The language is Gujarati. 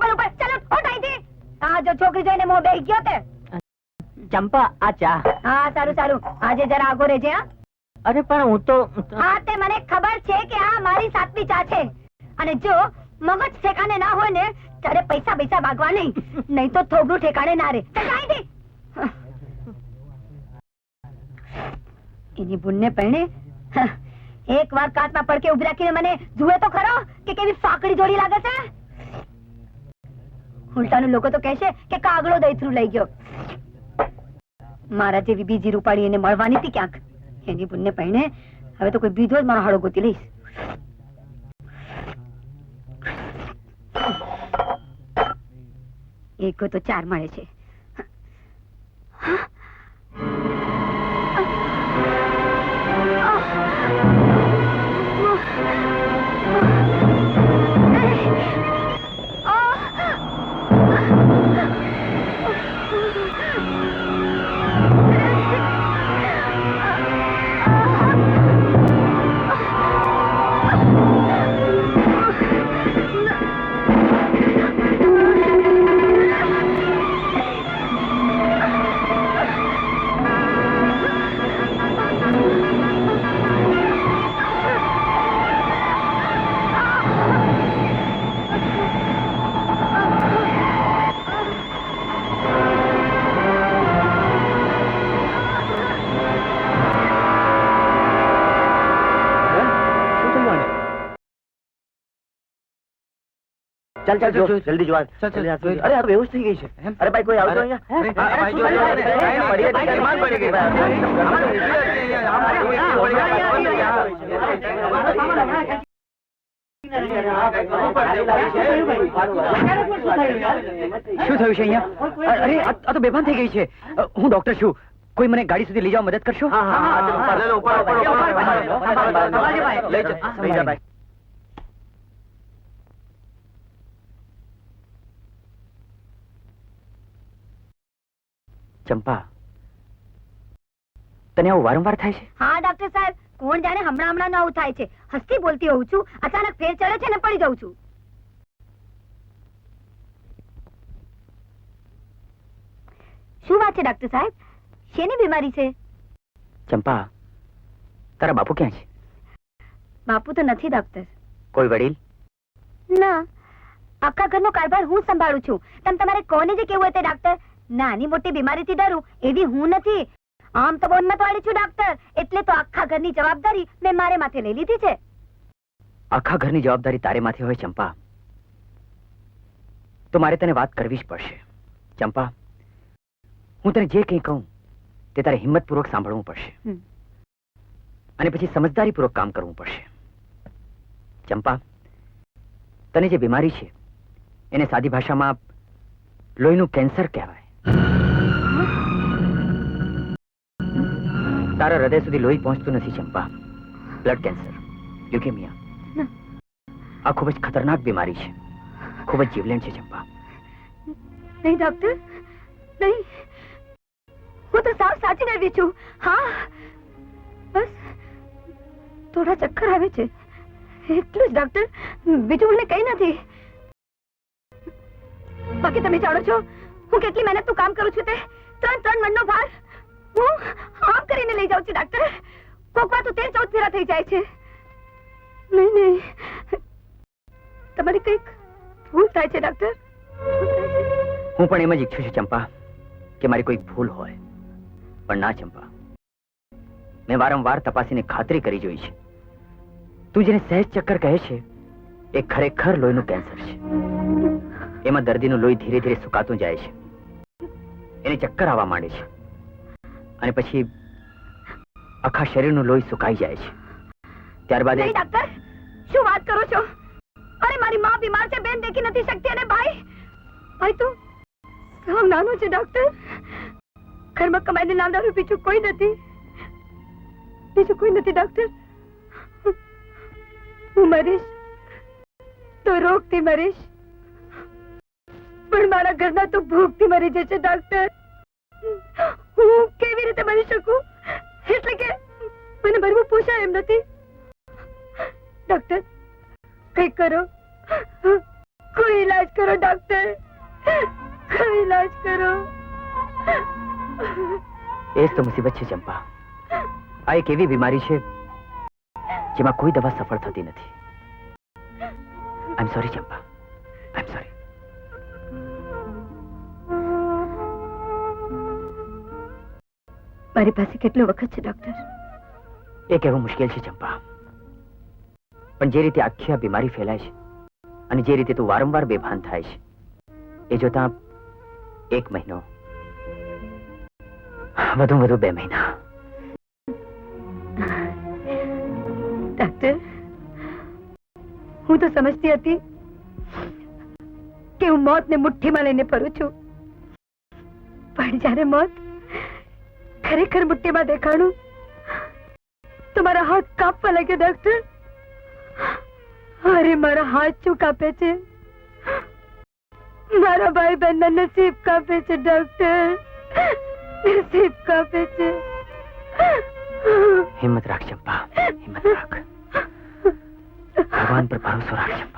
ઉપર ઉપર ચાલો ઉઠાઈ દે. આ જો છોકરી જોઈને મો બેહી ગયો તે. ચંપા આ ચા. હા સારું સારું, આજે જરા આગો રહેજે. હા અરે પણ હું તો હા તે મને ખબર છે કે આ મારી સાતમી ચા છે, અને જો મગજ ઠેકાણે ના હોય ને ત્યારે પૈસા પૈસા ભાગવા નહીં તો થોડું ઠેકાણે ના રે. એની બુનને પહેણે એક વાર કાચમાં પડકે ઉભી રાખીને મને જુએ તો ખરો કે કેવી ફાકડી જોડી લાગે છે. ઉલટાનું લોકો તો કહેશે કે કાગડો દઈથરું લઈ ગયો. મારા જેવી બીજી રૂપાળી એને મળવાની હતી ક્યાંક. એની બુનને પહેણે હવે તો કોઈ બીજો જ મારો હાડો ગોતી લઈશ. એક તો 4 મળે છે. चल चल जो जल्दी जो अरे अब बेहोश થઈ ગઈ છે. અરે ભાઈ કોઈ આવતો શું થયું છે અહીંયા? અરે આ તો બેભાન થઈ ગઈ છે. હું ડોક્ટર છું, કોઈ મને ગાડી સુધી લઈ જવા મદદ કરશો? ચંપા, તને આવું વારંવાર થાય છે? હા ડોક્ટર સાહેબ, કોણ જાણે હમણાં આવું થાય છે. હસતી બોલતી હોઉં છું, અચાનક ફેર ચડે છે ને પડી જાઉં છું. શું વાત છે ડોક્ટર સાહેબ? શેની બીમારી છે? ચંપા, તારા બાપુ ક્યાં છે? બાપુ તો નથી ડોક્ટર. કોઈ વડીલ? ના, આખા ઘરનો કારભાર હું સંભાળું છું. તમારે કોને જે કેવું હોય તે ડોક્ટર. નાની મોટી બીમારીથી ડરું એવી હું નથી. આમ તો બહુ હિંમતવાળી છું ડોક્ટર, એટલે તો આખા ઘરની જવાબદારી મેં મારે માથે લઈ લીધી છે. આખા ઘરની જવાબદારી તારે માથે હોય ચંપા, તો મારે તને વાત કરવી જ પડશે. ચંપા, હું તને જે કંઈ કહું તે તારે હિંમતપૂર્વક સાંભળવું પડશે, અને પછી સમજદારીપૂર્વક કામ કરવું પડશે. ચંપા, તને જે બીમારી છે એને સાદી ભાષામાં લોહીનું કેન્સર કહેવાય. તારા હૃદય સુધી લોહી પહોંચતું નથી ચંપા. Blood cancer, leukaemia. આ ખૂબ જ ખતરનાક બીમારી છે, ખૂબ જ જીવલેણ છે ચંપા. નહીં ડોક્ટર, નહીં. હું તો સાવ સાચી નરવી છું. હા, બસ થોડા ચક્કર આવે છે એટલું જ ડોક્ટર, બીજું મને કઈ નથી. બાકી તમે જાણો છો હું કેટલી મહેનતનું કામ કરું છું તે. 3 મણનો ભાર હું આમ કરીને લઈ જાઉં છું ડોક્ટર. કોક વાર તો 13-14 ફેરા થઈ જાય છે. નહીં, તમારી કઈક ભૂલ થાય છે ડોક્ટર. હું પણ એમ જ ઈચ્છું છું ચંપા કે મારી કોઈ ભૂલ હોય, પણ ના ચંપા, મેં વારંવાર તપાસીને ખાતરી કરી જોઈ છે. તું જેને સહેજ ચક્કર કહે છે એ ખરેખર લોહીનું કેન્સર છે. એમાં દર્દીનું લોહી ધીરે ધીરે સુકાતું જાય છે, એને ચક્કર આવવા માંડે છે, અને પછી આખા શરીરનું લોહી સુકાઈ જાય છે. ત્યારબાદ ડોક્ટર, શું વાત કરો છો? અરે મારી માં બીમાર છે, બેન દેખી નથી શકતી, અને ભાઈ તો સાવ નાનો છે ડોક્ટર. ઘરમાં કમાઈને લાવનારું બીજું કોઈ નથી ડોક્ટર. હું મરીશ તો રોગથી મરીશ, પણ મારા ઘરના તો ભૂખથી મરી જશે ડોક્ટર. હું કેવી રીતે મરી શકું? એટલે કે મને મરવું પોષાય એમ નથી. ડોક્ટર, કઈ કરો, કોઈ इलाज करो डॉक्टर, कोई इलाज करो. એ જ તો મુસીબત છે ચંપા. આ એક એવી બીમારી છે જેમાં કોઈ દવા સફળ થતી નથી. I am sorry Champa, I am sorry. મારી પાસે કેટલો વખત છે ડોક્ટર? એ કહેવું મુશ્કેલ છે ચંપા, પણ જે રીતે આખી આ બીમારી ફેલાય છે અને જે રીતે તું વારંવાર બેભાન થાય છે એ જોતા 1 મહિનો, વધુ 2 મહિના. ડોક્ટર, હું તો સમજતી હતી કે હું મોતને મુઠ્ઠીમાં લઈને ફરું છું, પણ જ્યારે મોત ખરેખર મુઠ્ઠીમાં દેખાણું તો મારા હાથ કાપવા લાગ્યા. ડોક્ટર, અરે મારા હાથ શું કાપે છે, મારા ભાઈ બહેનના નસીબ કાપે છે. ડોક્ટર, નસીબ કાપે છે. હિંમત રાખ ચંપા, હિંમત રાખ. ભગવાન પર ભરોસો રાખ ચંપા.